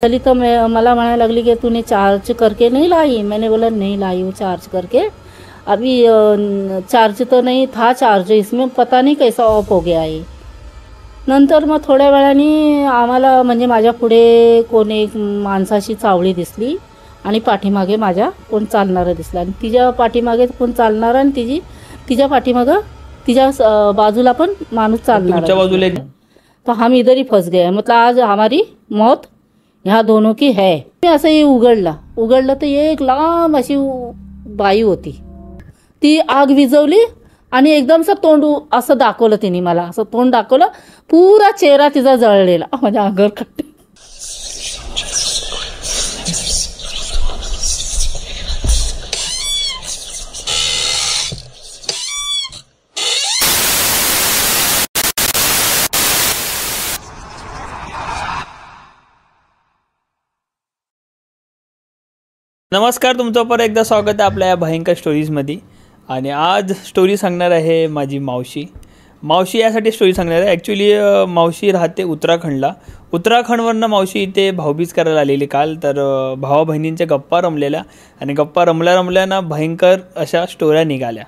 चली तो मैं मला म्हणाने लगली कि तूने चार्ज करके नहीं लाई। मैंने बोला नहीं लाई हूँ चार्ज करके, अभी चार्ज तो नहीं था, चार्ज इसमें पता नहीं कैसा ऑफ हो गया आहे। नंतर मग थोड्या वेळाने आम्हाला म्हणजे माझ्या पुढे कोण एक माणसाची चावळी दिसली आणि पाठीमागे माझ्या कोण चालणारं दिसलं आणि तिच्या पाठीमागे कोण चालणारं आणि तिच्या पाठीमागे तिच्या बाजूला पण माणूस चालणारा। तुमच्या बाजूला तो हम इधर ही फंस गए, मतलब आज हमारी मौत ह्या दोनों की है। मी असं ही उघडलं तर एक लांब अशी बाई होती, ती आग विझवली आणि एकदम तोंड असं दाखवलं तिने मला, असं तोंड दाखवलं, पुरा चेहरा तिचा जळलेला, माझ्या अंगावर काटे। नमस्कार, तुमचं परत एकदा स्वागत आहे आपल्या या भयंकर स्टोरीजमध्ये। आणि आज स्टोरी सांगणार आहे माझी मावशी यासाठी स्टोरी सांगणार आहे। ॲक्च्युली मावशी राहते उत्तराखंडवरनं मावशी इथे भाऊबीज करायला आलेली काल। तर भावा बहिणींच्या गप्पा रमलेल्या आणि गप्पा रमल्या भयंकर अशा स्टोऱ्या निघाल्या।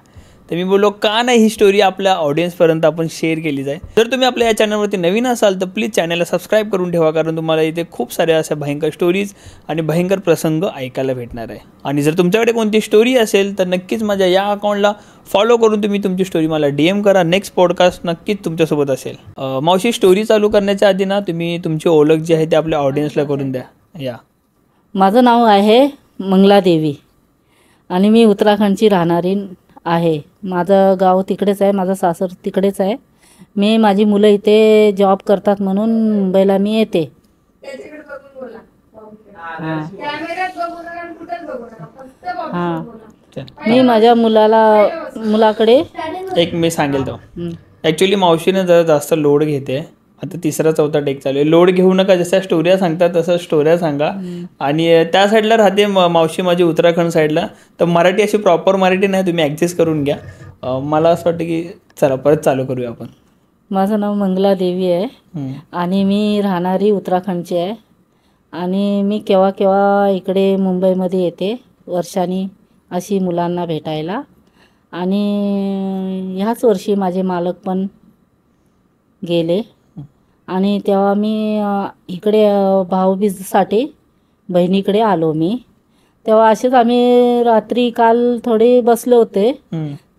तर मी बोललो का नाही ही स्टोरी आपल्या ऑडियन्सपर्यंत आपण शेअर केली जाईल। जर तुम्ही आपल्या या चॅनलवरती नवीन असाल तर प्लीज चॅनलला सबस्क्राईब करून ठेवा, कारण तुम्हाला इथे खूप साऱ्या अशा भयंकर स्टोरीज आणि भयंकर प्रसंग ऐकायला भेटणार आहे। आणि जर तुमच्याकडे कोणती स्टोरी असेल तर नक्कीच माझ्या या अकाउंटला फॉलो करून तुम्ही तुमची स्टोरी मला DM करा। नेक्स्ट पॉडकास्ट नक्कीच तुमच्यासोबत असेल। मावशी, स्टोरी चालू करण्याच्या आधी ना तुम्ही तुमची ओळख जी आहे ते आपल्या ऑडियन्सला करून द्या। या, माझं नाव आहे मंगला देवी आणि मी उत्तराखंडची राहणारी आहे। माझं गाव तिकडेच आहे, माझं सासर तिकडेच आहे। मी माझी मुलं इथे जॉब करतात म्हणून मुंबईला मी येते। हां, मी माझ्या मुलाकडे एक मी सांगेल तो ॲक्च्युली मावशीने जरा जास्त लोड घेते। आता तिसरा चौथा टेक चालू आहे। लोड घेऊ नका, जशा स्टोऱ्या सांगतात तसं स्टोऱ्या सांगा। आणि त्या साईडला राहते मावशी माझी उत्तराखंड साईडला, तर मराठी अशी प्रॉपर मराठी नाही, तुम्ही ॲडजस्ट करून घ्या। मला असं वाटतं की चला परत चालू करूया आपण। माझं नाव मंगला देवी आहे आणि मी राहणारी उत्तराखंडची आहे आणि मी केव्हा केव्हा इकडे मुंबईमध्ये येते वर्षानी अशी मुलांना भेटायला। आणि ह्याच वर्षी माझे मालक पण गेले आणि तेव्हा मी इकडे भाऊबीजसाठी बहिणीकडे आलो मी। तेव्हा असेच आम्ही रात्री काल थोडे बसले होते,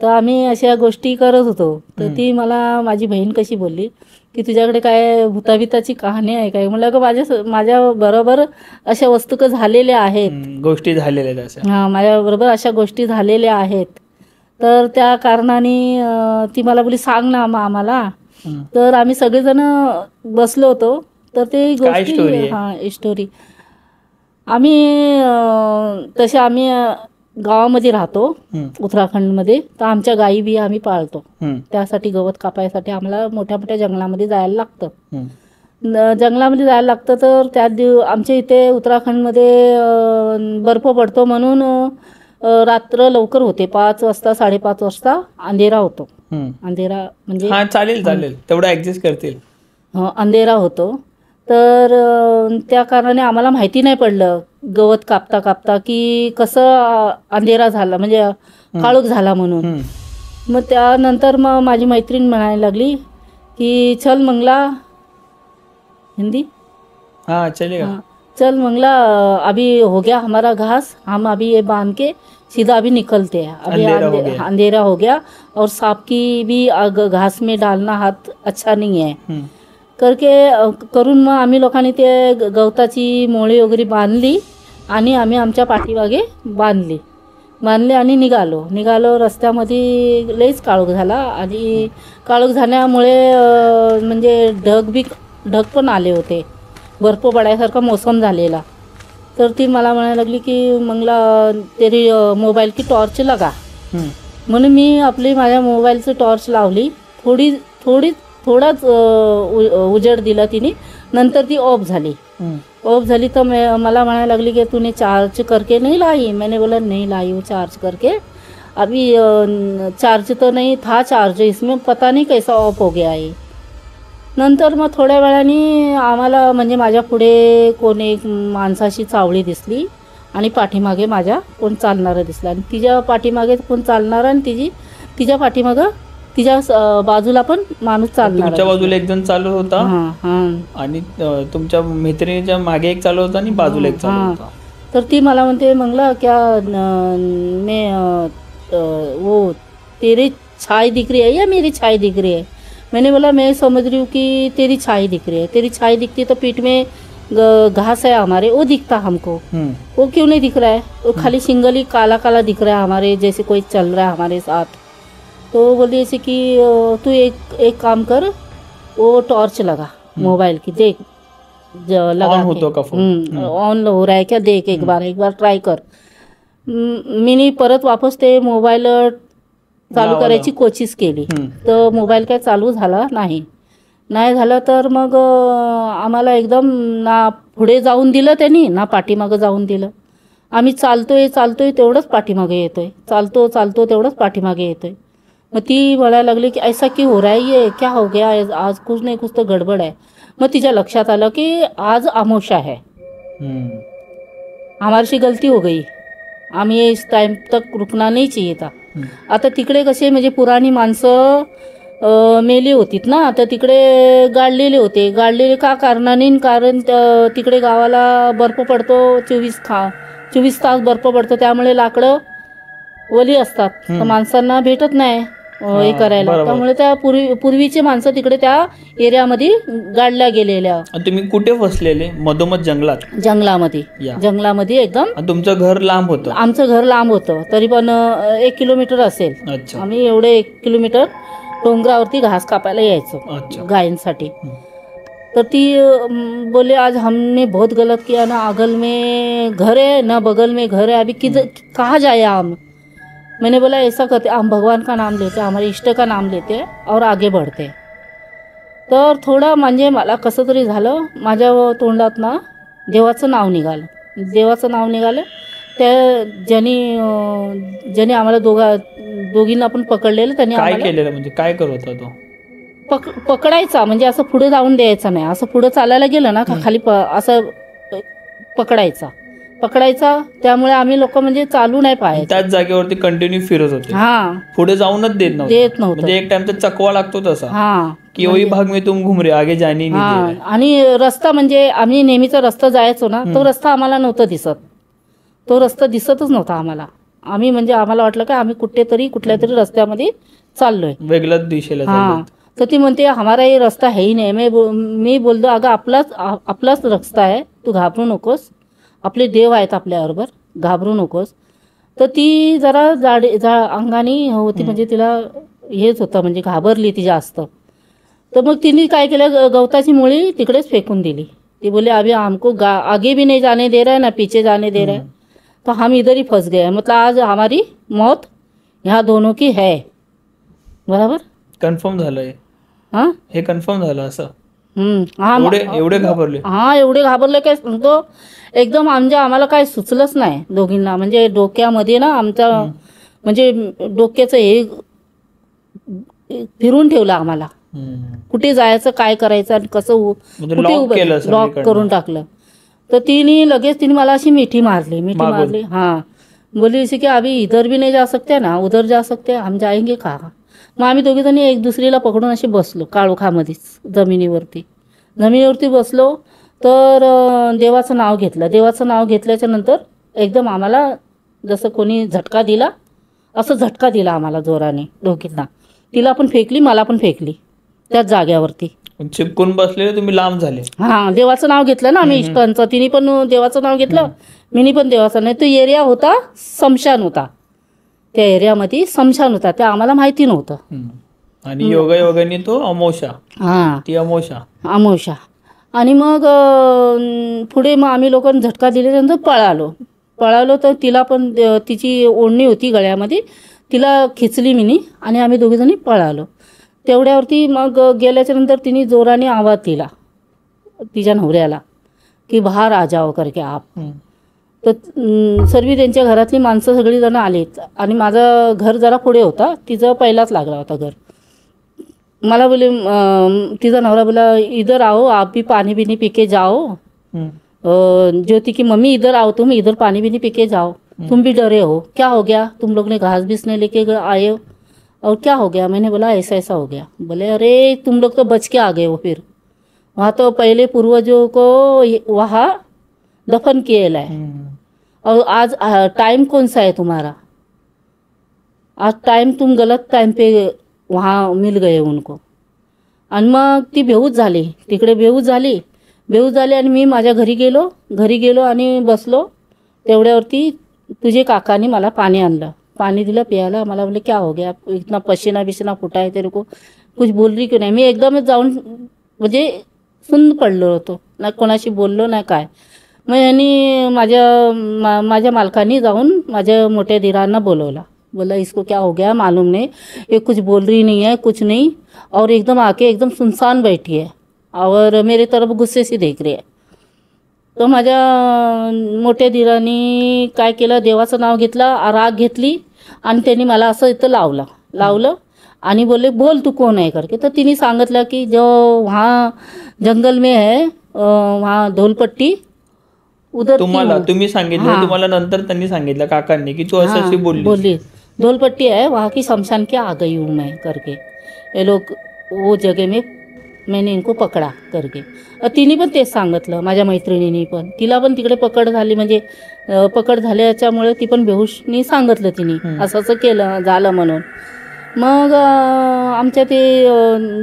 तर आम्ही अशा गोष्टी करत होतो। तर ती मला माझी बहीण कशी बोलली की तुझ्याकडे काय भूताभिताची कहाणी आहे काय? म्हणलं का माझ्या बरोबर अशा वस्तू झालेल्या आहेत, गोष्टी झालेल्या आहेत। हां, माझ्याबरोबर अशा गोष्टी झालेल्या आहेत। तर त्या कारणाने ती मला बोली सांग ना आम्हाला। तर आम्ही सगळेजण बसलो होतो, तर ते गोष्टी स्टोरी आम्ही गावामध्ये राहतो उत्तराखंडमध्ये, तर आमच्या गायी बी आम्ही पाळतो। त्यासाठी गवत कापायसाठी आम्हाला मोठ्या मोठ्या जंगलामध्ये जायला लागतं। तर त्या आमच्या इथे उत्तराखंडमध्ये बर्फ पडतो म्हणून रात्र लवकर होते, 5 वाजता 5:30 वाजता अंधेरा होतो। अंधेरा म्हणजे चालेल तेवढं ॲडजस्ट करतील। अंधेरा होतो, तर त्या कारणाने आम्हाला माहिती नाही पडलं गवत कापता की कसं अंधेरा झाला, म्हणजे काळोख झाला म्हणून। मग त्यानंतर मग माझी मैत्रीण म्हणायला लागली की चल मंगला, हिंदी चलेगा, चल मंगला, अभी हो गया हमारा घास, हम अभी ये बांध के सीधा अभी निकलते हैं। अभी अंधेरा हो गया और सांप की भी घास में डालना हाथ अच्छा नहीं है करून मग आम्ही लोकांनी ते गवताची मोळी वगैरे बांधली आणि आम्ही आमच्या पाठीमागे बांधले आणि निघालो। रस्त्यामध्ये लईच काळोख झाला आणि काळोख झाल्यामुळे म्हणजे ढग पण आले होते, बर्फ पडायसारखा मोसम झालेला। तर ती मला म्हणायला लागली की मंगला तेरी मोबाईल की टॉर्च लगा, म्हणून मी माझ्या मोबाईलची टॉर्च लावली। थोडाच उजेड दिला तिने, नंतर ती ऑफ झाली। तर मला म्हणायला लागली की तूने चार्ज करके नहीं लाई। मैंने बोला नहीं लाई हूँ चार्ज करके, अभी चार्ज तो नहीं था, चार्ज इसमें पता नहीं कैसा ऑफ हो गया है। नंतर मग थोड्या वेळाने आम्हाला म्हणजे माझ्या पुढे कोण एक माणसाची चावळी दिसली आणि पाठीमागे माझ्या कोण चालणारं दिसलं आणि तिच्या पाठीमागे कोण चालणारं आणि तिच्या पाठीमागं तिच्या बाजूला पण माणूस चालणार. तुमच्या बाजूला एक जण चालू होता आणि तुमच्या मैत्रिणीच्या मागे एक चालू होता आणि बाजूला एक चालू होता. तर ती मला म्हणते मंगला क्या मैं वो तेरी छाई दिख रही है या मेरी छाई दिख रही है. मैंने बोला मैं समझ रही हूँ कि तेरी छाई दिख रही है. तेरी छाई दिखती तो पीठ में घास है हमारे, वो दिखता हमको. वो क्यों नहीं दिख रहा है? वो खाली सिंगल ही काला काला दिख रहा है हमारे, जैसे कोई चल रहा है हमारे साथ. तो बोली ऐसे कि तू एक काम कर, वो टॉर्च लगा मोबाइल की, देख लगा ऑन हो रहा है क्या, देख एक बार ट्राय कर. मी परत वापस ते मोबाईल चालू करायची कोशिश केली तर मोबाईल काय चालू झाला नाही झालं. तर मग आम्हाला एकदम ना पुढे जाऊन दिलं त्यांनी ना पाठीमागं जाऊन दिलं. आम्ही चालतोय तेवढंच पाठीमागे येतोय, चालतो तेवढंच पाठीमागे येतोय. मग ती म्हणायला लागली की ऐसा क्यों हो रहा है, ये क्या हो गया, आज कुछ नहीं कुछ तो गडबड आहे. मग तिच्या लक्षात आलं की आज अमावस्या है, हमारी गलती हो गई, आम्ही इस टाइम तक रुकना नहीं चाहिए था. आता तिकडे कसे म्हणजे पुराणी माणसं मेली होतीत ना, तर तिकडे गाडलेले का कारणाने, कारण तिकडे गावाला बर्फ पडतो, 24 तास बर्फ पडतो, त्यामुळे लाकडं वली असतात, तर माणसांना भेटत नाही हे करायला. त्यामुळे त्या पूर्वीचे माणसं तिकडे त्या एरियामध्ये गाडल्या गेलेल्या. तुम्ही कुठे फसलेले? मधोमध जंगलामध्ये एकदम. तुमचं घर लांब होतं? आमचं घर लांब होतं, तरी पण 1 किलोमीटर असेल. आम्ही एवढे 1 किलोमीटर डोंगरावरती घास कापायला यायचो गायींसाठी. तो ती बोले आज हमने बहुत गलत किया ना, अगल में घर है ना बगल में घर है, अभी किधर कहाँ जाए हम. मैंने बोला ऐसा करते, हम भगवान का नाम लेते, हमारे इष्ट का नाम लेते और आगे बढ़ते. तर थोडं म्हणजे मला कसं तरी झालं, माझ्या तोंडात ना देवाचं नाव निघालं. त्या ज्याने आम्हाला दोघींना पण पकडलेलं, त्यांनी काय केलेलं, म्हणजे काय करत होता तो? पकडायचा, म्हणजे असं पुढे जाऊन द्यायचा नाही, असं पुढे चालायला गेलं ना खाली असं पकडायचा. त्यामुळे आम्ही लोक म्हणजे चालू नाही पाहायचं, त्याच जागेवरती कंटिन्यू फिरत होते. पुढे जाऊनच देत नव्हतं. म्हणजे एक टाइमचा चकवा लागतो तसा की वही भाग में तुम घुम रहे, आगे जाने नहीं दे. आणि रस्ता म्हणजे आम्ही नेहमीचा रस्ता जायचो ना, तो रस्ता आम्हाला नव्हता दिसत, तो रस्ता दिसतच नव्हता आम्हाला. आम्ही म्हणजे आम्हाला वाटलं की आम्ही कुठल्या तरी रस्त्यामध्ये चाललोय, वेगळ्याच दिशेला. तर ती म्हणते हमारा ये रस्ता है ही नाही. मी बोलतो अगं आपलाच रस्ता आहे, तू घाबरू नकोस, आपले देव आहेत आपल्याबरोबर, घाबरू नकोस. तर ती जरा अंगाने होती, म्हणजे तिला हेच होतं, म्हणजे घाबरली ती जास्त. तर मग तिने काय केलं, गवताची मुळी तिकडेच फेकून दिली. ती बोले अभी हमको आगे भी नहीं जाने दे रहा है ना पीछे जाने दे रहा है, तो हम इधर ही फंस गए, मतलब आज हमारी मौत यहाँ दोनों की है. बराबर कन्फर्म झालंय. हे कन्फर्म झालं असं. एवढे घाबरले काय सांगतो, एकदम आम्हाला काय सुचलंच नाही दोघींना. म्हणजे डोक्यामध्ये ना आमच्या म्हणजे डोक्याचं हे फिरून ठेवलं आम्हाला, कुठे जायचं, काय करायचं आणि कसं, कुठे लॉक करून टाकलं. तर तिने मला अशी मिठी मारली. बोली इसे की अभी इधर भी नहीं जा सकते ना, उधर जा सकते, हम जाएंगे का. मग आम्ही दोघी जणी एक दुसरीला पकडून अशी बसलो काळोखामध्येच, जमिनीवरती बसलो. तर देवाचं नाव घेतल्याच्या नंतर एकदम आम्हाला जसं कोणी झटका दिला, असं झटका दिला आम्हाला जोराने दोघींना. तिला पण फेकली, मला पण फेकली त्याच जाग्यावरती. चिपकून बसलेले तुम्ही लांब झाले. देवाचं नाव घेतलं ना आम्ही इष्टांचं, तिने पण देवाचं नाव घेतलं, मीनी पण देवाचं. नाही तो एरिया होता स्मशान होता, त्या एरियामध्ये स्मशान होता, ते आम्हाला माहिती नव्हतं. आणि योगायोगाने तो अमावस्या. आणि मग पुढे मग आम्ही लोकांनी झटका दिल्यानंतर पळालो. तर तिला पण तिची ओढणी होती गळ्यामध्ये, तिला खिचली मीनी आणि आम्ही दोघीजणी पळालो. तेवढ्यावरती मग गेल्याच्या नंतर तिने जोराने आवाज दिला तिच्या नवऱ्याला की बाहेर आ जाओ करके आप. तर सर्व त्यांच्या घरातली माणसं सगळी जण आलीत आणि माझं घर जरा पुढे होता, तिचं पहिलाच लागला होता घर. मला बोले तिचा नवरा बोला इधर आओ आप भी पानी भी नहीं पी के जाओ। ज्योति की मम्मी इधर आओ, तुम इधर पानी भी नहीं पी के जाओ, तुम भी डरे हो, क्या हो गया, तुम लोग ने घास बीस नहीं लेके आए हो और क्या हो गया। मैंने बोला ऐसा ऐसा हो गया। बोले अरे तुम लोग तो बच के आ गए हो, फिर वहाँ तो पहले पूर्वजों को वहाँ दफन किया है और आज टाइम कौन सा है तुम्हारा, आज टाइम तुम गलत टाइम पे वहाँ मिल गए उनको। आणि मग ती बेहूज झाली, तिकडे बेहूज झाली आणि मी माझ्या घरी गेलो आणि बसलो। तेवढ्यावरती तुझे काकाने मला पाणी दिलं प्यायला। मला बोले क्या हो गया, इतना पसीना बिसीना फुटा है तेरे को, कुछ बोल रही क्यों नाही। मी एकदमच जाऊन म्हणजे सुन्न पडलो होतो, ना कोणाशी बोललो ना काय। मग यांनी माझ्या मालकाने जाऊन माझ्या मोठ्या दिरांना बोलवला, बोला इसको क्या हो गया मालूम नहीं, ये कुछ बोल रही नहीं है कुछ नहीं, और एकदम आके एकदम सुनसान बैठी है और मेरे तरफ गुस्से से देख रही है। तो माझ्या मोठ्या दिरांनी काय केलं, देवाचं नाव घेतलं, राग घेतली आणि त्यांनी मला असं इथं लावलं आणि बोले बोल तू कौन है करके। तर तिने सांगितलं की जो वहाँ जंगल में है वहाँ धोलपट्टी उधर तुम्ही सांगितलं तुम्हाला नंतर त्यांनी सांगितलं काकांनी की तू असं बोलली धोलपट्टी है वहाँ की शमशान के आ गई हूँ मैं करके। ये लोग वो जगह में मैंने इनको पकडा करके। तिने पण तेच सांगितलं, माझ्या मैत्रिणीने पण, तिला पण तिकडे पकड झाली, म्हणजे पकड झाल्याच्यामुळे ती पण बेहोशनी सांगितलं तिने असं केलं झालं म्हणून। मग आमच्या ते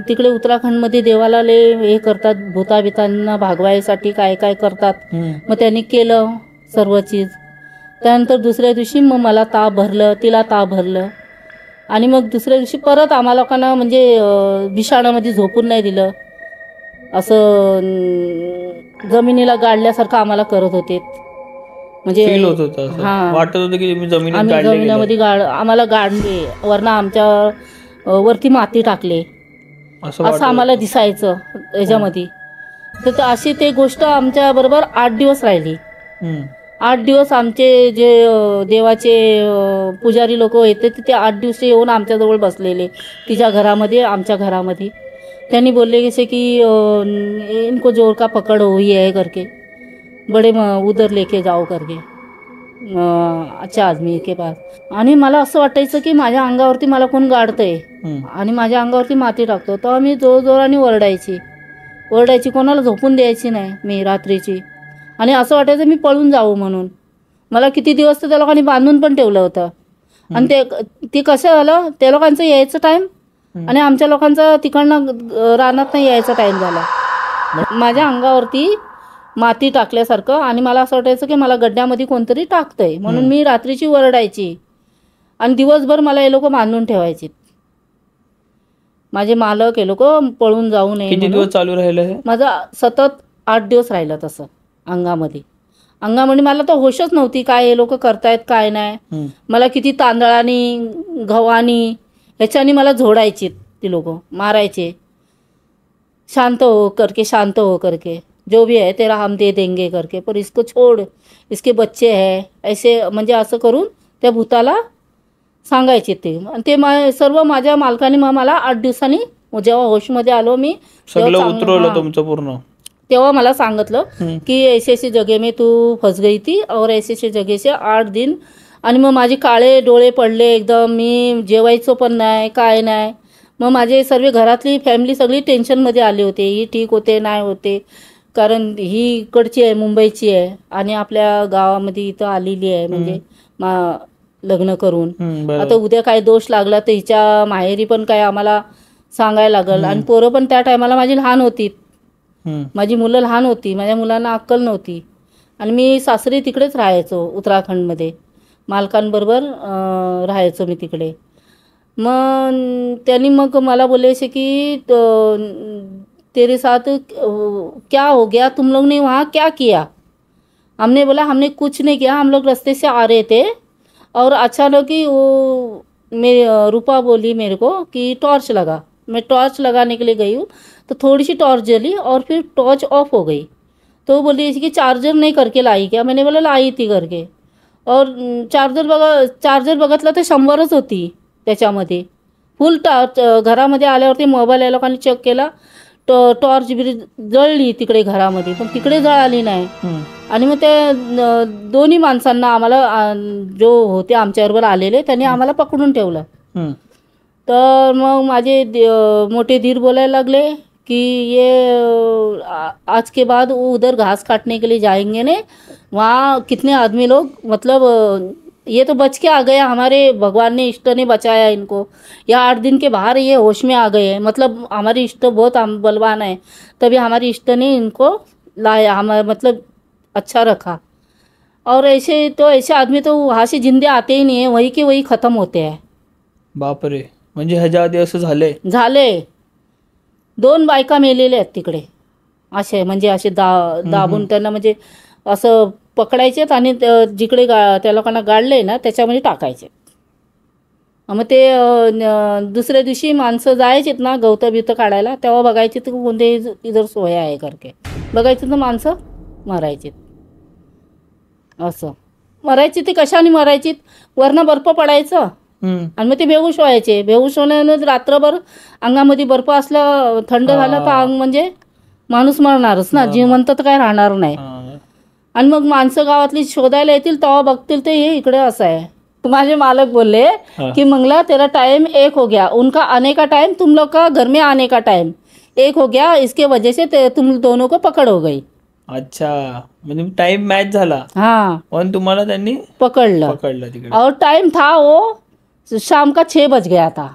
तिकडे उत्तराखंडमध्ये देवाला हे करतात, भूताबितांना भागवायसाठी काय काय करतात। मग त्यांनी केलं सर्व चीज। त्यानंतर दुसऱ्या दिवशी मग मला ताप भरलं, तिला ताप भरलं आणि मग दुसऱ्या दिवशी परत आम्हाला लोकांना म्हणजे बिछाणामध्ये झोपून नाही दिलं, असं जमिनीला गाडल्यासारखं आम्हाला करत होते। म्हणजे वाटत होतं की जमिनीमध्ये आम्हाला गाडले, वरना आमच्या वरती माती टाकले असं आम्हाला दिसायचं याच्यामध्ये। तर अशी ते गोष्ट आमच्या बरोबर 8 दिवस राहिली। 8 दिवस आमचे जे देवाचे पुजारी लोक होते ते 8 दिवस येऊन आमच्याजवळ बसलेले, तिच्या घरामध्ये आमच्या घरामध्ये। त्यांनी बोलले जसे की इनको जोर का पकड़ हुई है करके, बड़े उधर लेके जाओ करके अच्छा आदमी के पास। आणि मला असं वाटायचं की माझ्या अंगावरती मला कोण गाडतंय आणि माझ्या अंगावरती माती टाकतो। तर मी जोरजोराने ओरडायची, कोणाला झोपून द्यायची नाही मी रात्रीची। आणि असं वाटायचं मी पळून जाऊ म्हणून। मला किती दिवस तर त्या लोकांनी बांधून पण ठेवलं होतं। आणि ते कसं झालं, त्या लोकांचं यायचं टाईम आणि आमच्या लोकांचा तिकडनं रानात नाही यायचा टाईम झाला। माझ्या अंगावरती माती टाकल्यासारखं आणि मला असं वाटायचं की मला गड्ड्यामध्ये कोणतरी टाकतंय म्हणून मी रात्रीची ओरडायची आणि दिवसभर मला हे लोक बांधून ठेवायचे। माझे मालक हे लोक पळून जाऊ नये। किती दिवस चालू राहिलं हे? माझा सतत 8 दिवस राहिलं तसं अंगामध्ये मला तर होशच नव्हती काय हे लोक करतायत काय नाही। मला किती तांदळानी गव्हानी ह्याच्यानी मला झोडायचे ती लोक, मारायचे। शांत हो करके जो भी है तेरा हम दे देंगे करके, पर इसको छोड़, इसके बच्चे है ऐसे, म्हणजे असं करून त्या भूताला सांगायचे ते सर्व माझ्या मालकाने मला 8 दिवसांनी जेव्हा होशमध्ये आलो मी उतरवलं तुमचं पूर्ण, तेव्हा मला सांगितलं की ऐसे ऐसे जगह में तू फंस गई थी और ऐसे ऐसे जगह से 8 दिन। आणि मग माझे काळे डोळे पडले एकदम, मी जेवायचो पण नाही काय नाही। मग माझे सर्व घरातली फॅमिली सगळी टेन्शनमध्ये आली होते, ही ठीक होते नाही होते, कारण ही इकडची आहे मुंबईची आहे आणि आपल्या गावामध्ये इथं आलेली आहे म्हणजे लग्न करून। आता उद्या काय दोष लागला तर हिच्या माहेरी पण काय आम्हाला सांगायला लागल। आणि पोरं पण त्या टायमाला माझी लहान होती, माझी मुलं लहान होती, माझ्या मुलांना अक्कल नव्हती आणि मी सासरी तिकडेच राहायचो उत्तराखंडमध्ये, मालकांबरोबर राहायचो मी तिकडे। मग त्यांनी मग मला बोलले की तेरे साथ क्या हो गया, तुम लोग ने वहाँ क्या किया। हमने बोला हमने कुछ नहीं किया, हम लोग रास्ते से आ रहे थे और अचानक ही वो रूपा बोली मेरे को कि टॉर्च लगा। मैं टॉर्च लगाने के लिए गई हूँ तो थोड़ी सी टॉर्च जली और फिर टॉर्च ऑफ हो गई। तो बोली कि चार्जर नहीं करके लाई क्या, मैंने बोला लाई थी करके। और चार्जर बघितलं तर 100च होती त्याच्यामध्ये, फुल घरामध्ये आल्यावरती मोबाईल या लोकांनी चेक केला, टॉर्च बिरी जळली तिकडे घरामध्ये, पण तिकडे जळाली नाही. आणि मग ते दोन्ही माणसांना आम्हाला जो होते आमच्याबरोबर आलेले त्यांनी आम्हाला पकडून ठेवलं. तर मग माझे मोठे धीर बोलायला लागले कि ये आज के बाद वो उधर घास काटने के लिए जाएंगे ने, वहाँ कितने आदमी लोग, मतलब ये तो बच के आ गया, हमारे भगवान ने, इष्ट ने बचाया इनको, या 8 दिन के बाहर ये होश में आ गए हैं, मतलब हमारी इष्ट बहुत बलवान है, तभी हमारी इष्ट ने इनको लाया, हमारे मतलब अच्छा रखा. और ऐसे आदमी तो वहाँ से जिंदे आते ही नहीं है, वही के वही खत्म होते हैं. बापरे, म्हणजे ह्याच्या आधी असं झाले 2 बायका मेलेल्या आहेत तिकडे. असे म्हणजे असे दाबून त्यांना म्हणजे असं पकडायचे आणि जिकडे त्या लोकांना गाडले ना त्याच्यामध्ये टाकायचे. मग ते दुसऱ्या दिवशी माणसं जायचीत ना गवतं बिवतं काढायला, तेव्हा बघायचे तर कोणते इधर सोया आहे करके, बघायचं तर माणसं मरायचीत. असं मरायची ती कशाने मरायचीत, वरनं बर्फ पडायचं आणि मग ते बेहोश व्हायचे. बेहोश होण्यानं रात्रभर अंगामध्ये बर्फ असलं, थंड झालं तर अंग म्हणजे माणूस मरणारच ना, जिवंत तर काय राहणार नाही. आणि मग माणसं गावातली शोधायला येतील तेव्हा बघतील ते हे इकडे असं आहे. माझे मालक बोलले कि मंगला तेरा टाइम 1 हो गया, उनका आने का टाइम तुम लोग का घर में आने का टाइम 1 हो गया, इसके वजह से तुम दोनों को पकड़ हो गई. अच्छा, म्हणजे टाइम मॅच झाला. हाँ, पण तुम्हाला त्यांनी पकड़ला तिकडे. और टाइम था वो शाम का 6 बज गया था.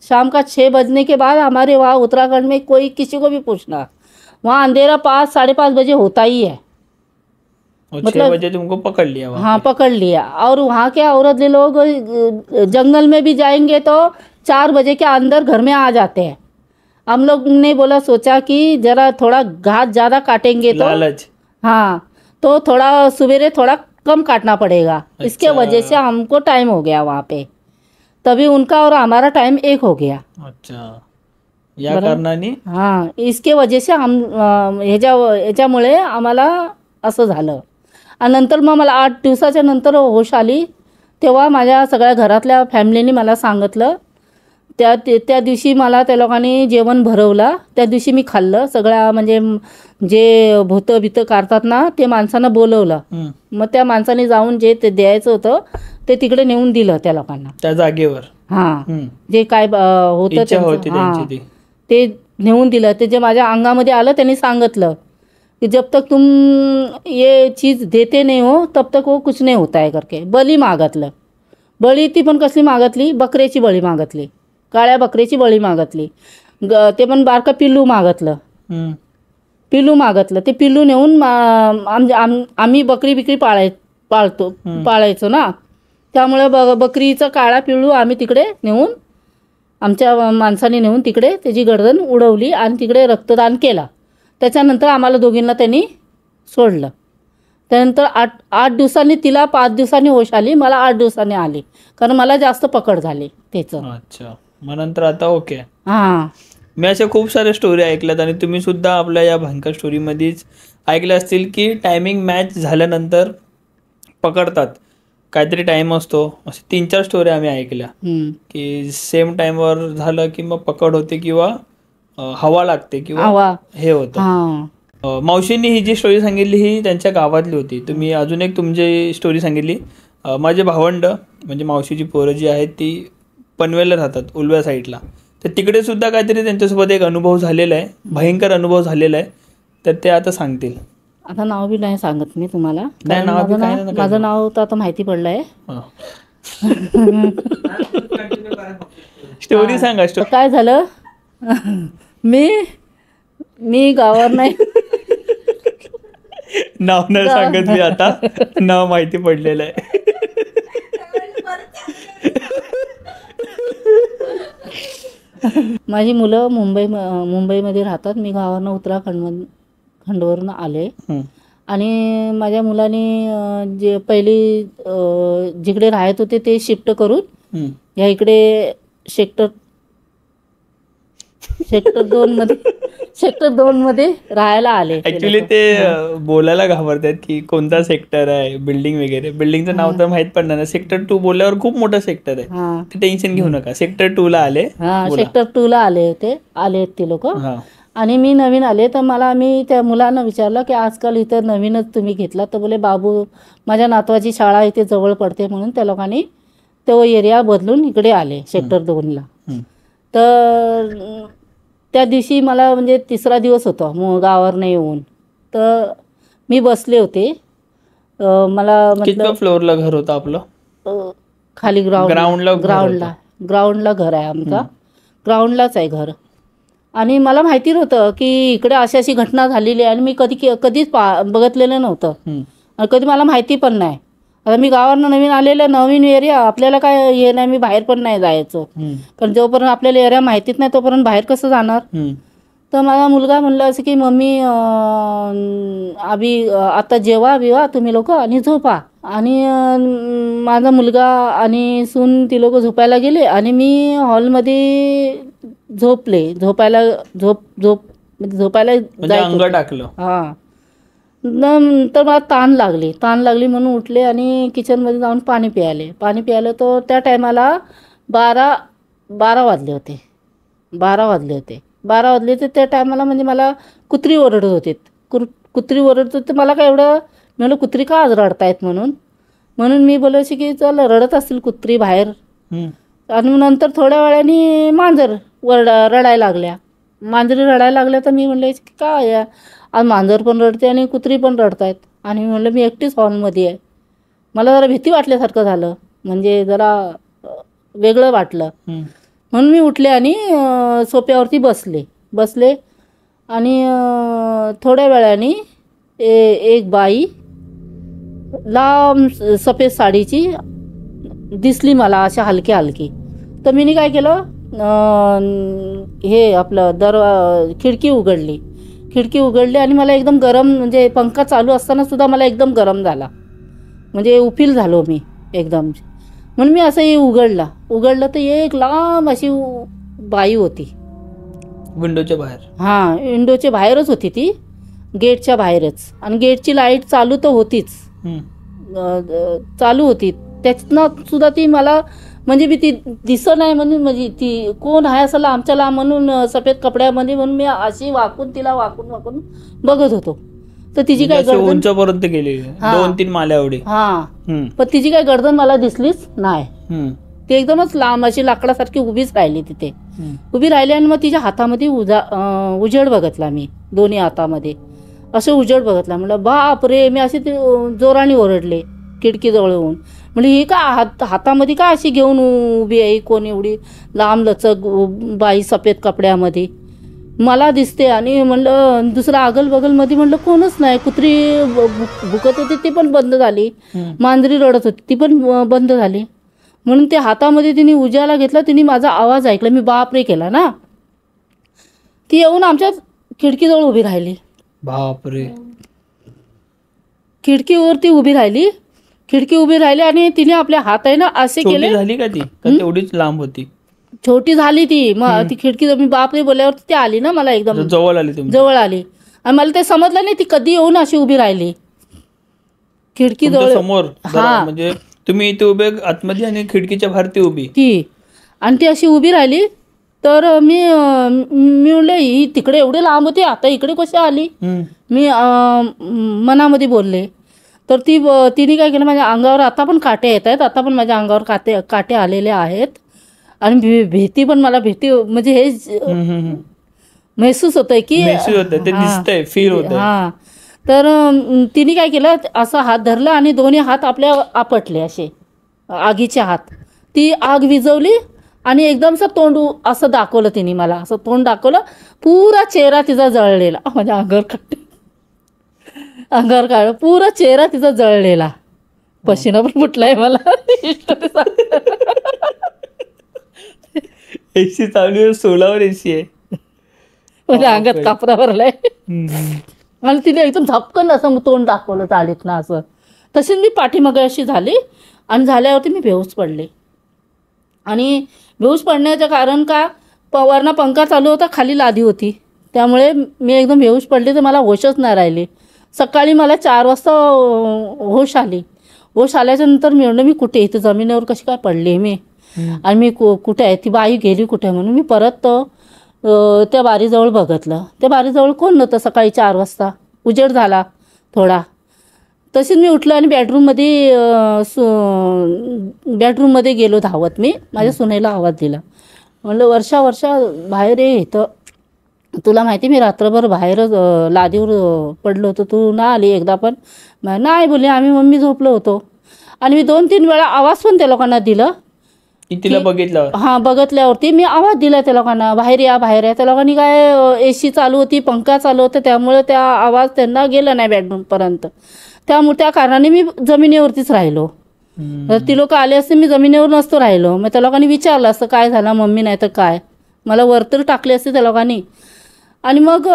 शाम का 6 बजने के बाद हमारे वहाँ उत्तराखंड में कोई किसी को भी पूछना, वहाँ अंधेरा 5-5:30 बजे होता ही है. मतलब 6 बजे तुमको पकड़ लिया. हाँ, पकड़ लिया. और वहाँ के औरत लोग जंगल में भी जाएंगे तो 4 बजे के अंदर घर में आ जाते हैं. हम लोग ने बोला सोचा कि जरा थोड़ा घास ज़्यादा काटेंगे तो लालच. हाँ, तो थोड़ा सवेरे थोड़ा कम काटना पड़ेगा. अच्छा. इसके वजह से हमको टाइम हो गया वहाँ पे, तभी उनका और हमारा टाइम 1 हो गया. अच्छा, या कारणाने. हाँ, इसके वजह से हम ह्याच्यामुळे आम्हाला असं झालं. आणि नंतर मग मला 8 दिवसाच्या नंतर होश आली, तेव्हा माझ्या सगळ्या घरातल्या फॅमिलीने मला सांगितलं. त्या दिवशी मला त्या लोकांनी जेवण भरवला, त्या दिवशी मी खाल्लं. सगळ्या म्हणजे जे भूतं बितं काढतात ना ते माणसांना बोलवलं. मग त्या माणसाने जाऊन जे ते द्यायचं होतं ते तिकडे नेऊन दिलं त्या लोकांना त्या जागेवर. हां, जे काय होतं ते नेऊन दिलं. ते जे माझ्या अंगामध्ये आलं त्यांनी सांगितलं कि जब तक तुम ये चीज़ देते नहीं हो तब तक वो कुछ नहीं होता है करके. बळी मागितलं. बळी ती पण कसली मागितली, बकऱ्याची बळी मागितली, काळ्या बकऱ्याची बळी मागितली. ते पण बारका पिल्लू मागितलं. ते पिल्लू नेऊन आम्ही बकरी बिकरी पाळायचो ना, त्यामुळे बकरीचं काळा पिल्लू आम्ही तिकडे नेऊन, आमच्या माणसाने नेऊन तिकडे त्याची गर्दन उडवली आणि तिकडे रक्तदान केला. त्याच्यानंतर आम्हाला दोघींना त्यांनी सोडलं. त्यानंतर 8 दिवसांनी तिला 5 दिवसांनी होश आली, मला 8 दिवसांनी आली, कारण मला जास्त पकड झाली त्याचं. अच्छा, मग नंतर आता ओके. हां, मी अशा खूप साऱ्या स्टोरी ऐकल्यात आणि तुम्ही सुद्धा आपल्या या भयंकर स्टोरीमध्येच ऐकल्या असतील की टायमिंग मॅच झाल्यानंतर पकडतात, काहीतरी टाईम असतो. असे 3-4 स्टोरी आम्ही ऐकल्या की सेम टाईमवर झालं की मग पकड होते किंवा हवा लागते किंवा हे होतं. मावशींनी ही जी स्टोरी सांगितली ही त्यांच्या गावातली होती. तुम्ही अजून एक तुमची स्टोरी सांगितली. माझे भावंड म्हणजे मावशीची पोरं जी आहेत ती पनवेलला राहतात, उलव्या साईडला. तर तिकडे सुद्धा काहीतरी त्यांच्यासोबत एक अनुभव झालेला आहे, भयंकर अनुभव झालेला आहे. तर ते आता सांगतील. आता नाव बी नाही सांगत मी तुम्हाला, माझं नाव तर आता माहिती पडलं आहे. स्टोरी सांगा. काय झालं, मी गावावर नाही, नाव नाही सांगत मी आता, नाव माहिती पडलेलं आहे. माझी मुलं मुंबईमध्ये राहतात. मी गावावरनं उत्तराखंडवरून आले आणि माझ्या मुलाने जे पहिली जिकडे राहत होते ते शिफ्ट करून या इकडे सेक्टर 2 मध्ये सेक्टर 2 मध्ये राहायला आले. ऍक्च्युली ते बोलायला घाबरतात की कोणता सेक्टर आहे, बिल्डिंग वगैरे. बिल्डिंगचं नाव तर माहित पडणार नाही. सेक्टर 2 बोलल्यावर खूप मोठं सेक्टर आहे, ते टेन्शन घेऊ नका. सेक्टर 2 ला आले. सेक्टर 2 ला आले ते लोक. आणि मी नवीन आले तर मी त्या मुलांना विचारलं की आजकाल इथं नवीनच तुम्ही घेतला, तर बोले बाबू माझ्या नातवाची शाळा इथे जवळ पडते म्हणून त्या लोकांनी तो एरिया बदलून इकडे आले सेक्टर 2 ला. तर त्या दिवशी मला म्हणजे 3रा दिवस होता गावावरनं येऊन. तर मी बसले होते. मला किती फ्लोअरला घर होतं आपलं? खाली ग्राउंडला घर आहे आमचा. ग्राउंडलाच आहे घर. आणि मला माहिती नव्हतं की इकडे अशी घटना झालेली आहे. आणि मी कधीच बघितलेलं नव्हतं. आणि कधी मला माहिती पण नाही. आता मी गावावरनं नवीन एरिया, आपल्याला काय हे नाही, मी बाहेर पण नाही जायचो. कारण जोपर्यंत आपल्याला एरिया माहितीच नाही तोपर्यंत बाहेर कसं जाणार. तर माझा मुलगा म्हणला असं की मम्मी आता जेवा तुम्ही लोक आणि झोपा. आणि माझा मुलगा आणि सून ती लोक झोपायला गेले आणि मी हॉलमध्ये झोपायला अंग टाकलं. नंतर मला ताण लागली म्हणून उठले आणि किचनमध्ये जाऊन पाणी प्यायले. तर त्या टायमाला 12 वाजले होते. 12 वाजले तर त्या टायमाला म्हणजे मला कुत्री ओरडत होते. तर मला काय एवढं, मी म्हणलं कुत्री का आज रडतायत म्हणून मी बोलायची की चल रडत असतील कुत्री बाहेर. आणि नंतर थोड्या वेळाने मांजर रडायला लागल्या. तर मी म्हणलं की काय आज मांजर पण रडते आणि कुत्री पण रडतायत. आणि मी म्हणलं मी एकटीच हॉलमध्ये आहे. मला जरा भीती वाटल्यासारखं झालं, म्हणजे जरा वेगळं वाटलं. म्हणून मी उठले आणि सोफ्यावरती बसले. आणि थोड्या वेळाने एक बाई लांब सफेद साडीची दिसली मला, अशा हलकी. तर मी काय केलं, हे आपलं खिडकी उघडली आणि मला एकदम गरम, म्हणजे पंखा चालू असताना सुद्धा मला एकदम गरम झाला, म्हणजे उफील झालो मी एकदम. म्हणून मी असंही उघडलं तर एक लांब अशी बाई होती विंडोच्या बाहेर. विंडोच्या बाहेरच होती ती, गेटच्या बाहेरच. आणि गेटची लाईट चालू तर होतीच, चालू होती. त्याच्यातनं सुद्धा ती मला, म्हणजे मी ती दिसत नाही म्हणून, म्हणजे ती कोण आहे असं लांबच्या लांब म्हणून सफेद कपड्यामध्ये, म्हणून मी अशी तिला वाकून बघत होतो. तर तिची काय गर्दन उंचापर्यंत गेली, 2-3 माल्या एवढी. पण तिची काय गर्दन मला दिसलीच नाही. ती एकदमच लांब अशी लाकडासारखी उभीच राहिली तिथे. आणि मग तिच्या हातामध्ये उजेड बघितला मी, दोन्ही हातामध्ये असं उजेड बघितला. म्हणलं बाप रे, मी असे जोराने ओरडले खिडकीजवळ येऊन. म्हणजे ही का हातामध्ये का अशी घेऊन उभी आहे, कोण एवढी लांब लचक बाई सफेद कपड्यामध्ये मला दिसते. आणि म्हणलं दुसरं अगल बगलमध्ये म्हणलं कोणच नाही. कुत्री भुकत होती ती पण बंद झाली, मांजरी रडत होती ती पण बंद झाली. म्हणून ते हातामध्ये तिने उजाला घेतला, तिने माझा आवाज ऐकला, मी बापरे केला ना. ती येऊन आमच्या खिडकीजवळ उभी राहिली. बापरे. खिडकी उभी राहिली आणि तिने आपले हात आहे ना असे केले. झाली का ती? तेवढीच लांब होती? छोटी झाली ती. मग ती खिडकी मी बापरे बोलल्यावर ती आली ना, मला एकदम जवळ आली. आणि मला ते समजलं नाही ती कधी येऊन अशी उभी राहिली खिडकी जवळ समोर. म्हणजे तुम्ही इथे उभे आतमध्ये आणि खिडकीच्या बाहेर ती उभी. आणि ती अशी उभी राहिली. तर मी म्हणलं ही तिकडे एवढी लांब होती, आता इकडे कशी आली, मी मनामध्ये बोलले. तर तिने काय केलं, माझ्या अंगावर आता पण काटे येत आहेत, आता पण माझ्या अंगावर काटे आलेले आहेत. आणि भीती पण, मला भीती म्हणजे हे महसूस होतंय की फील होतंय. तर तिने काय केलं, असं हात धरला आणि दोन्ही हात आपल्या आपटले असे आगीचे हात. ती आग विझवली आणि एकदमच तोंड असं दाखवलं तिने मला, असं तोंड दाखवलं. पुरा चेहरा तिचा जळलेला, माझ्या अंगावर काढ पुरा चेहरा तिचा जळलेला, पसीना पण फुटलाय मला. एसी चालू आहे, 16वर एसी आहे, माझ्या अंगात कापरा भरलाय. आणि तिने एकदम झपकन असं तोंड दाखवलं चालीत ना असं. तशीच मी पाठीमागे अशी झाली आणि झाल्यावरती मी बेहोश पडले. आणि बेहोश पडण्याचं कारण का, वरनं पंखा चालू होता, खाली लादी होती, त्यामुळे मी एकदम बेहोश पडले, तर मला होशच नाही राहिली. सकाळी मला 4 वाजता होश आली. होश आल्याच्यानंतर मी म्हणलं मी कुठे, इथं जमिनीवर कशी काय पडली मी, आणि मी कुठे आहे, ती बाई गेली कुठे म्हणून मी परत त्या बारीजवळ बघितलं. त्या बारीजवळ कोण नव्हतं. सकाळी 4 वाजता उजेड झाला थोडा. तशीच मी उठलं आणि बेडरूममध्ये गेलो धावत. मी माझ्या सुनेला आवाज दिला, म्हणलं वर्षा बाहेर ये इथं. तुला माहिती मी रात्रभर बाहेर लादीवर पडलो होतो, तू ना आली एकदा पण. नाही बोलली, आम्ही मम्मी झोपलो होतो. आणि मी 2-3 वेळा आवाज पण त्या लोकांना दिलं. तिला बघितलं, हां, बघितल्यावरती मी आवाज दिला त्या लोकांना, बाहेर या बाहेर या. त्या लोकांनी काय AC चालू होती, पंखा चालू होता, त्यामुळे त्या आवाज त्यांना गेला नाही बेडरूमपर्यंत. त्यामुळे त्या कारणाने मी जमिनीवरतीच राहिलो. ती लोक आले असते मी जमिनीवर नसतो राहिलो. मग त्या लोकांनी विचारलं असतं काय झालं मम्मी, नाही तर काय, मला वरतर टाकले असते त्या लोकांनी. आणि मग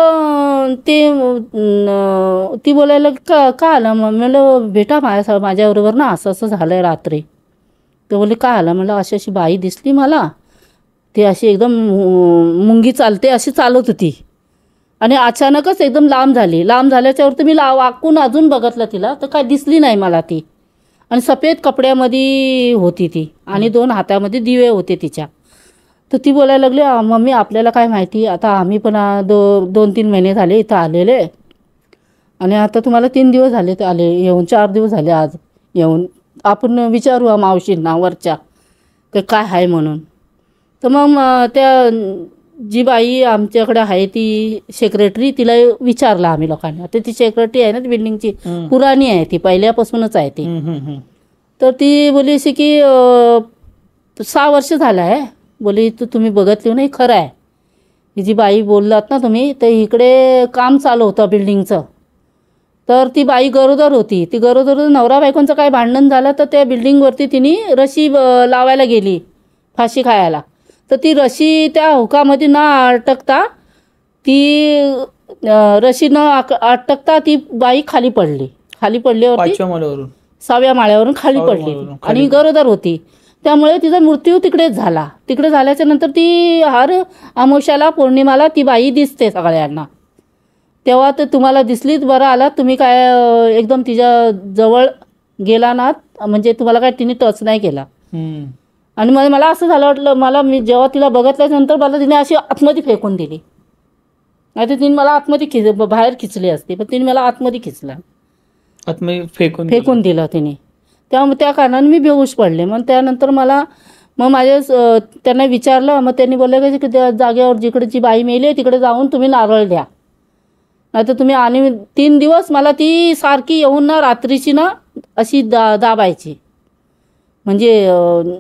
ती बोलायला का आलं. मग म्हणलं बेटा माझ्याबरोबर ना असं झालं आहे रात्री. ते बोलले का आला. म्हणलं अशी बाई दिसली मला, ती अशी एकदम मुंगी चालते अशी चालत होती, आणि अचानकच एकदम लांब झाली. लांब झाल्याच्यावरती मी वाकून अजून बघितलं तिला, तर काय दिसली नाही मला ती. आणि सफेद कपड्यामध्ये होती ती, आणि 2 हातामध्ये दिवे होते तिच्या. तर ती बोलायला लागली, मम्मी आपल्याला काय माहिती, आता आम्ही पण 2-3 महिने झाले इथं आलेले, आणि आता तुम्हाला 3 दिवस झाले आले येऊन, 4 दिवस झाले आज येऊन. आपण विचारू मावशींना वरच्या काय आहे म्हणून. तर मग त्या जी बाई आमच्याकडे आहे ती सेक्रेटरी, तिला विचारलं आम्ही लोकांनी. आता ती सेक्रेटरी आहे ना ती बिल्डिंगची, पुराणी आहे ती, पहिल्यापासूनच आहे ती. तर ती बोली अशी की 6 वर्ष झालं आहे. बोली तुम्ही बघितली नाही, खरं आहे. ही जी बाई बोललात ना तुम्ही, तर इकडे काम चालू होतं बिल्डिंगचं. तर ती बाई गरोदर होती. ती गरोदर नवरा बायकोंचं काय भांडण झालं, तर त्या बिल्डिंगवरती तिने रशी लावायला गेली फाशी खायला. तर ती रशी त्या हुकामध्ये न अटकता, ती रशी न अटकता ती बाई खाली पडल्यावरती 6व्या माळ्यावरून खाली पडली, आणि गरोदर होती. त्यामुळे तिचा मृत्यू तिकडेच झाला. तिकडे झाल्याच्या नंतर ती हर अमावस्याला पौर्णिमाला ती बाई दिसते सगळ्यांना. तेव्हा तर तुम्हाला दिसलीच, बरं आलात तुम्ही, काय एकदम तिच्या जवळ गेला ना, म्हणजे तुम्हाला काय तिने टच नाही केला. आणि मग मला असं झालं वाटलं, मी जेव्हा तिला बघितल्यानंतर मला तिने अशी आतमध्ये फेकून दिली. नाही तर तिने मला आतमध्ये बाहेर खिचली असते, पण तिने मला आतमध्ये खिचला, आतमध्ये फेकून दिलं तिने. त्यामुळे त्या कारणाने मी बेहोश पडले. मग त्यानंतर मग त्यांना विचारलं. मग त्यांनी बोलले की त्या जागेवर जिकडे जी बाई मेली तिकडे जाऊन तुम्ही नारळ द्या, नाही तर तुम्ही. आणि 3 दिवस मला ती सारखी येऊन ना रात्रीची ना अशी दाबायची, म्हणजे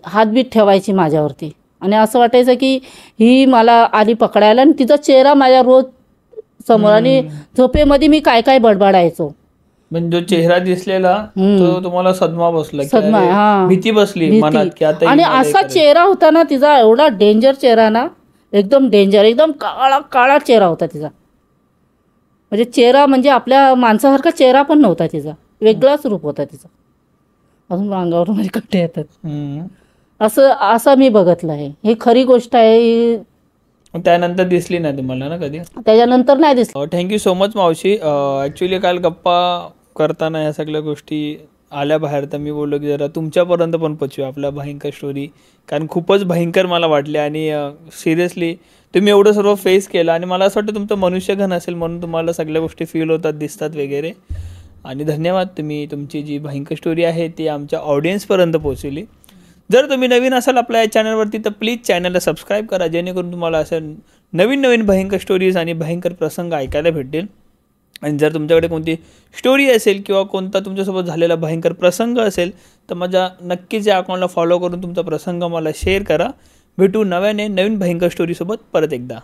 हातबीत ठेवायची माझ्यावरती. आणि असं वाटायचं की ही मला आली पकडायला, आणि तिचा चेहरा माझ्या रोज समोर. आणि झोपेमध्ये मी काय काय बडबडायचो. म्हणजे जो चेहरा दिसलेला तो तुम्हाला सदमा बसला, भीती बसली मनात की आता. आणि असा चेहरा होता ना तिचा, एवढा डेंजर चेहरा ना, एकदम डेंजर, एकदम काळा चेहरा होता तिचा. म्हणजे चेहरा म्हणजे आपल्या माणसासारखा चेहरा पण नव्हता तिचा, वेगळाच रूप होता तिचा. अजून अंगावर माझे कट्टे येतात. असं मी बघितलं आहे, ही खरी गोष्ट आहे. त्यानंतर दिसली नाही तुम्हाला ना कधी? त्याच्यानंतर नाही दिसली. थँक्यू सो मच मावशी. ॲक्च्युली काल गप्पा करताना ह्या सगळ्या गोष्टी आल्या बाहेर, तर मी बोललो की जरा तुमच्यापर्यंत पण पोचूया आपल्या भयंकर स्टोरी, कारण खूपच भयंकर मला वाटले. आणि सिरियसली तुम्ही एवढं सर्व फेस केलं, आणि मला असं वाटतं तुमचं मनुष्यघन असेल म्हणून तुम्हाला सगळ्या गोष्टी फील होतात, दिसतात वगैरे. आणि धन्यवाद, तुम्ही तुमची जी भयंकर स्टोरी आहे ती आमच्या ऑडियन्सपर्यंत पोहोचवली. जर तुम्ही नवीन असाल आपल्या या चॅनलवरती तर प्लीज चॅनलला सबस्क्राईब करा, जेणेकरून तुम्हाला असं नवीन भयंकर स्टोरीज आणि भयंकर प्रसंग ऐकायला भेटतील. आणि जर तुमच्याकडे कोणती स्टोरी असेल किंवा कोणता तुमच्यासोबत झालेला भयंकर प्रसंग असेल तर माझ्या नक्कीच या अकाउंटला फॉलो करून तुमचा प्रसंग मला शेअर करा. भेटू नवीन भयंकर स्टोरीसोबत परत एकदा.